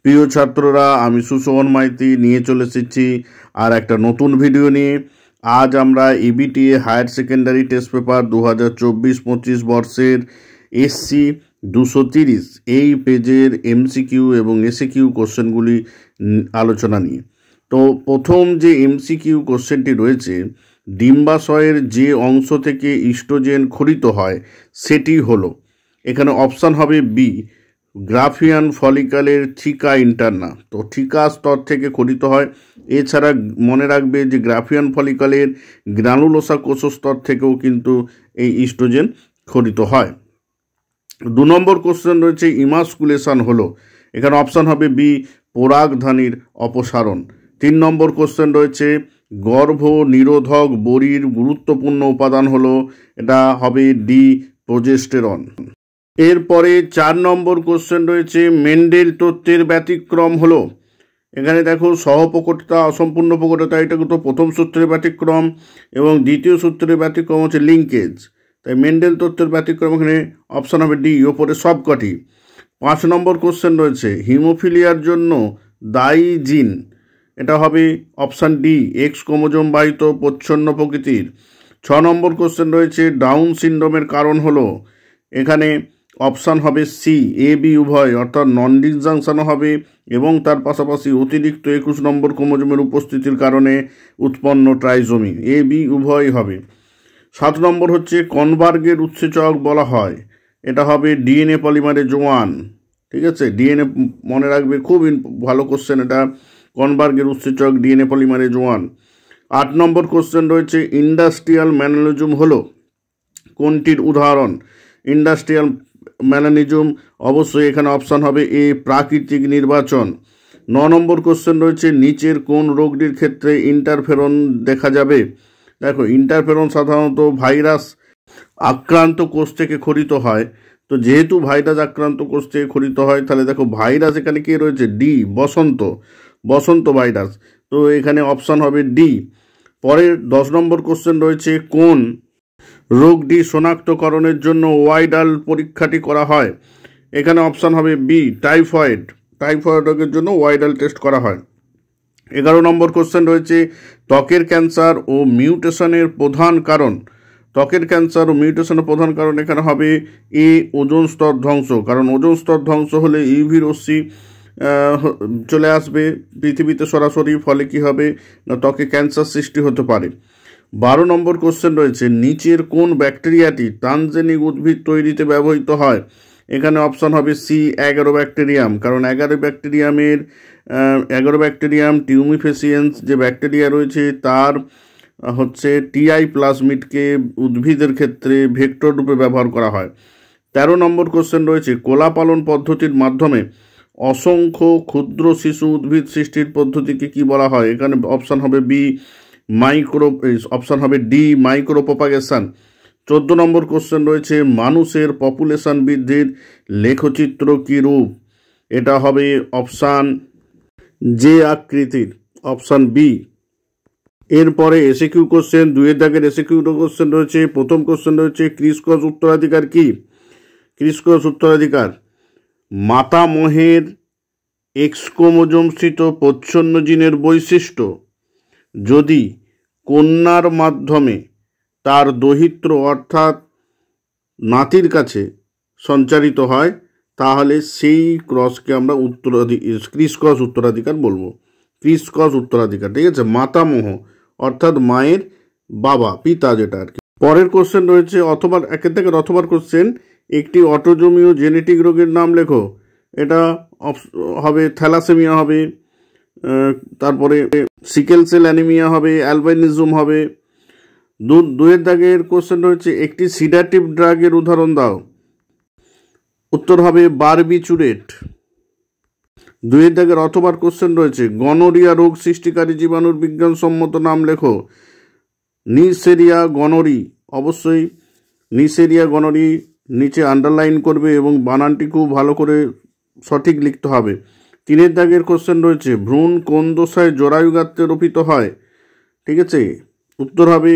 প্রিয় ছাত্ররা, আমি সুশোভন মাইতি নিয়ে চলে এসেছি আর একটা নতুন ভিডিও নিয়ে। আজ আমরা ইবিটিএ হায়ার সেকেন্ডারি টেস্ট পেপার 2024-25 বর্ষের এসসি 230 এই পেজের এমসিকিউ এবং এসএকিউ কোশ্চেনগুলি আলোচনা নিয়ে। তো প্রথম যে এমসিকিউ কোশ্চেনটি রয়েছে, ডিম্বাশয়ের যে অংশ থেকে ইস্ট্রোজেন খরিত হয় সেটি হলো, এখানে অপশান হবে বি, গ্রাফিয়ান ফলিকলের থিকা ইন্টারনা। তো থিকা স্তর থেকে খরিত হয়। এছাড়া মনে রাখবে যে গ্রাফিয়ান ফলিকলের গ্রানুলোসা কোষস্তর থেকেও কিন্তু এই ইস্ট্রোজেন খরিত হয়। 2 নম্বর কোশ্চেন রয়েছে ইমাস্কুলেশন হলো, এখানে অপশান হবে বি, পরাগধানীর অপসারণ। 3 নম্বর কোশ্চেন রয়েছে গর্ভ নিরোধক বড়ির গুরুত্বপূর্ণ উপাদান হলো, এটা হবে ডি, প্রোজেস্টেরন। এরপরে 4 নম্বর কোশ্চেন রয়েছে মেন্ডেল তত্ত্বের ব্যতিক্রম হলো, এখানে দেখো সহপ্রকটতা অসম্পূর্ণ প্রকটতা, এটা কিন্তু প্রথম সূত্রের ব্যতিক্রম এবং দ্বিতীয় সূত্রের ব্যতিক্রম হচ্ছে লিঙ্কেজ। তাই মেন্ডেল তত্ত্বের ব্যতিক্রম এখানে অপশান হবে ডি, ওপরে সবকটি। 5 নম্বর কোশ্চেন রয়েছে হিমোফিলিয়ার জন্য দায়ী জিন, এটা হবে অপশান ডি, এক্স ক্রোমোজোম বাহিত প্রচ্ছন্ন প্রকৃতির। 6 নম্বর কোশ্চেন রয়েছে ডাউন সিনড্রোমের কারণ হলো, এখানে অপশান হবে সি, এ বি উভয়, অর্থাৎ নন ডিসজাংশনও হবে এবং তার পাশাপাশি অতিরিক্ত 21 নম্বর ক্রোমোজোমের উপস্থিতির কারণে উৎপন্ন ট্রাইজোমি, এ বি উভয় হবে। 7 নম্বর হচ্ছে কনবার্গের উৎসেচক বলা হয়, এটা হবে ডিএনএ পলিমারেজ 1। ঠিক আছে, ডিএনএ মনে রাখবে, খুব ভালো কোশ্চেন এটা, কনবার্গের উৎসেচক ডিএনএ পলিমারেজ 1। 8 নম্বর কোশ্চেন রয়েছে ইন্ডাস্ট্রিয়াল ম্যানালিজম হলো কোনটির উদাহরণ, ইন্ডাস্ট্রিয়াল ম্যানালিজম অবশ্যই এখানে অপশান হবে এ, প্রাকৃতিক নির্বাচন। 9 নম্বর কোশ্চেন রয়েছে নিচের কোন রোগটির ক্ষেত্রে ইন্টারফেরন দেখা যাবে। দেখো, ইন্টারফেরন সাধারণত ভাইরাস আক্রান্ত কোষ থেকে খরিত হয়। তো যেহেতু ভাইরাস আক্রান্ত কোষ থেকে খরিত হয়, তাহলে দেখো ভাইরাস এখানে কে রয়েছে, ডি, বসন্ত ভাইরাস। তো এখানে অপশান হবে ডি। পরের 10 নম্বর কোশ্চেন রয়েছে কোন রোগটি শনাক্তকরণের জন্য ওয়াইডাল পরীক্ষাটি করা হয়, এখানে অপশান হবে বি, টাইফয়েড রোগের জন্য ওয়াইডাল টেস্ট করা হয়। 11 নম্বর কোশ্চেন রয়েছে ত্বকের ক্যান্সার ও মিউটেশনের প্রধান কারণ, এখানে হবে এ, ওজোন স্তর ধ্বংস, কারণ ওজোন স্তর ধ্বংস হলে ইউভি রশ্মি চলে আসবে পৃথিবীতে সরাসরি, ফলে কি হবে না ত্বকে ক্যান্সার সৃষ্টি হতে পারে। 12 নম্বর কোশ্চেন রয়েছে নিচের কোন ব্যাকটেরিয়াটি ট্রান্সজেনিক উদ্ভিদ তৈরিতে ব্যবহৃত হয়, এখানে অপশান হবে সি, অ্যাগারোব্যাকটেরিয়াম, কারণ অ্যাগারোব্যাকটেরিয়াম টিউমিফেসিয়েন্স যে ব্যাকটেরিয়া রয়েছে তার হচ্ছে টিআই প্লাজমিডকে উদ্ভিদের ক্ষেত্রে ভেক্টর রূপে ব্যবহার করা হয়। 13 নম্বর কোশ্চেন রয়েছে কোলা পালন পদ্ধতির মাধ্যমে অসংখ্য ক্ষুদ্র শিশু উদ্ভিদ সৃষ্টির পদ্ধতিকে কি বলা হয়, এখানে অপশান হবে বি, অপশান হবে ডি, মাইক্রো প্রপাগেশন। 14 নম্বর কোশ্চেন রয়েছে মানুষের পপুলেশন বৃদ্ধির লেখচিত্র কি রূপ, এটা হবে অপশান যে আকৃতির, অপশান বি। এরপরে এসএকিউ কোশ্চেন, 2 দাগের এসএকিউ কোশ্চেন রয়েছে। প্রথম কোশ্চেন রয়েছে ক্রিসকস উত্তরাধিকার কি, ক্রিসকস উত্তরাধিকার মাতামহের এক্স ক্রোমোজোমস্থিত প্রচ্ছন্ন জিনের বৈশিষ্ট্য যদি কন্যার মাধ্যমে তার দহিত্র অর্থাৎ নাতির কাছে সঞ্চারিত হয়, তাহলে সেই ক্রসকে আমরা ক্রিসকস উত্তরাধিকার বলবো, ক্রিসকস উত্তরাধিকার। ঠিক আছে, মাতামহ অর্থাৎ মায়ের বাবা, পিতা যেটা আর কি। পরের কোশ্চেন রয়েছে অথবা একের থেকে অথবার কোশ্চেন, একটি অটোজোমিও জেনেটিক রোগের নাম লেখো, এটা হবে থ্যালাসেমিয়া হবে, তারপরে সিকেল সেল অ্যানিমিয়া হবে, অ্যালবাইনিজম হবে। 2 দাগের কোশ্চেন রয়েছে একটি সিডাটিভ ড্রাগের উদাহরণ দাও, উত্তর হবে বারবিচুরেট। 2 দাগের অথবার কোশ্চেন রয়েছে গনোরিয়া রোগ সৃষ্টিকারী জীবাণুর বিজ্ঞানসম্মত নাম লেখো, নিসেরিয়া গনোরি, অবশ্যই নিসেরিয়া গনোরি নিচে আন্ডারলাইন করবে এবং বানানটি খুব ভালো করে সঠিক লিখতে হবে। 3 দাগের কোশ্চেন রয়েছে ভ্রূণ কোন দশায় জরায়ু গাত্রে রোপিত হয়, ঠিক আছে, উত্তর হবে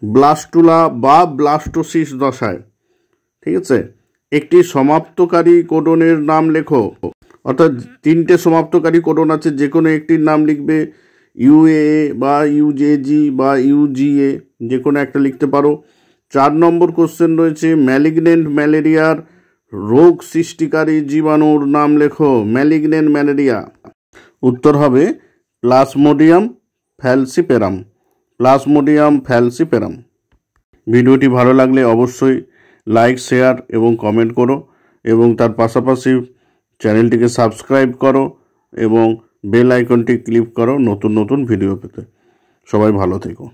ব্লাস্টুলা বা ব্লাস্টোসিস দশায়। ঠিক আছে, একটি সমাপ্তকারী কোডনের নাম লেখো, অর্থাৎ তিনটে সমাপ্তকারী কোডন আছে, যে কোনো একটির নাম লিখবে, ইউএএ বা ইউজেজি বা ইউজিএ, যে কোনো একটা লিখতে পারো। 4 নম্বর কোশ্চেন রয়েছে, ম্যালিগনেন্ট ম্যালেরিয়ার রোগ সৃষ্টিকারী জীবাণুর নাম লেখো। ম্যালিগনেন্ট ম্যালেরিয়া উত্তর হবে প্লাজমোডিয়াম ফ্যালসিপেরাম। Plasmodium falciparum. ভিডিওটি ভালো লাগলে অবশ্যই লাইক, শেয়ার এবং কমেন্ট করো, এবং তার পাশাপাশি চ্যানেলটিকে সাবস্ক্রাইব করো এবং বেল আইকনটি ক্লিক করো নতুন নতুন ভিডিও পেতে। সবাই ভালো থেকো।